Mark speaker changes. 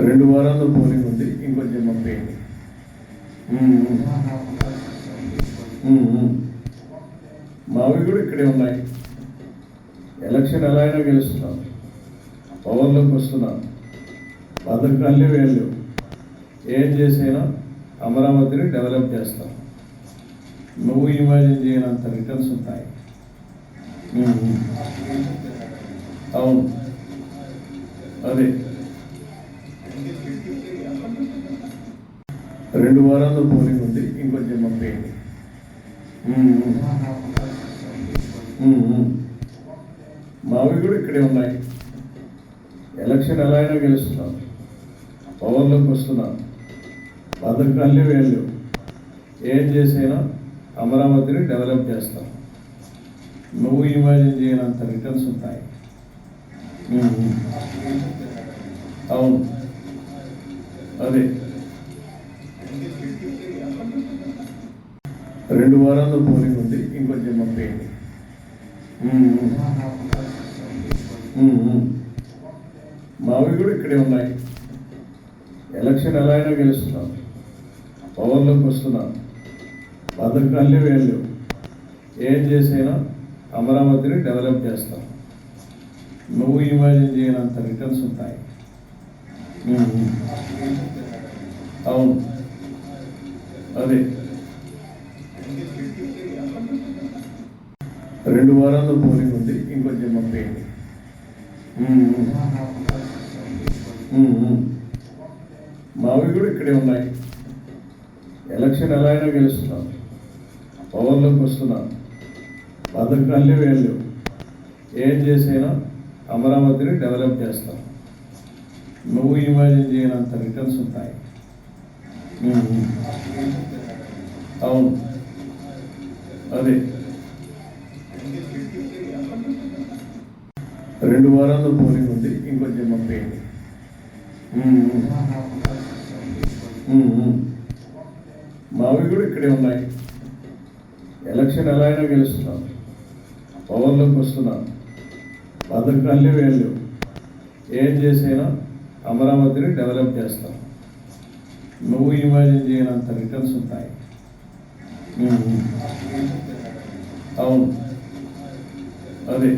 Speaker 1: 2 వారాల్లో పోలింగ్ ఉంది, ఇంకొంచెం పంపేయండి. మావి కూడా ఇక్కడే ఉన్నాయి. ఎలక్షన్ ఎలా అయినా గెలుస్తున్నాం, పవర్లోకి వస్తున్నాం, పథకాలే వేళ్ళు. ఏం చేసైనా అమరావతిని డెవలప్ చేస్తాం. నువ్వు ఇమాజిన్ చేయనంత రిటర్న్స్ ఉంటాయి. అవును, అదే 2 వారాల్లో పోలింగ్ ఉంది, ఇంకొంచెం పంపేయండి. మావి కూడా ఇక్కడే ఉన్నాయి. ఎలక్షన్ ఎలా అయినా గెలుస్తున్నాం, పవర్లోకి వస్తున్నాం, పథకాలే వేళ్ళు. ఏం చేసైనా అమరావతిని డెవలప్ చేస్తాం. నువ్వు ఇమాజిన్ చేయనంత రిటర్న్స్ ఉంటాయి. అవును, అదే 2 వారాల్లో పోలింగ్ ఉంది, ఇంకొంచెం పంపేయండి. మావి కూడా ఇక్కడే ఉన్నాయి. ఎలక్షన్ ఎలా అయినా గెలుస్తున్నాం, పవర్లోకి వస్తున్నాం, పథకాలే వేళ్ళు. ఏం చేసైనా అమరావతిని డెవలప్ చేస్తాం. నువ్వు ఇమాజిన్ చేయనంత రిటర్న్స్ ఉంటాయి. అవును, అదే 2 వారాల్లో పోలింగ్ ఉంది, ఇంకొంచెం పంపేయండి. మావి కూడా ఇక్కడే ఉన్నాయి. ఎలక్షన్ ఎలా అయినా గెలుస్తున్నాం, పవర్లోకి వస్తున్నాం, పథకాలే వేళ్ళు. ఏం చేసైనా అమరావతిని డెవలప్ చేస్తాం. నువ్వు ఇమాజిన్ చేయనంత రిటర్న్స్ ఉంటాయి. అవును, అదే 2 వారాల్లో పోలింగ్ ఉంది, ఇంకొంచెం పంపేయండి. మావి కూడా ఇక్కడే ఉన్నాయి. ఎలక్షన్ ఎలా అయినా గెలుస్తున్నాం, పవర్లోకి వస్తున్నాం, పథకాలే వేళ్ళు. ఏం చేసైనా అమరావతిని డెవలప్ చేస్తాం. నువ్వు ఇమాజిన్ చేయనంత రిటర్న్స్ ఉంటాయి. అవును, అదే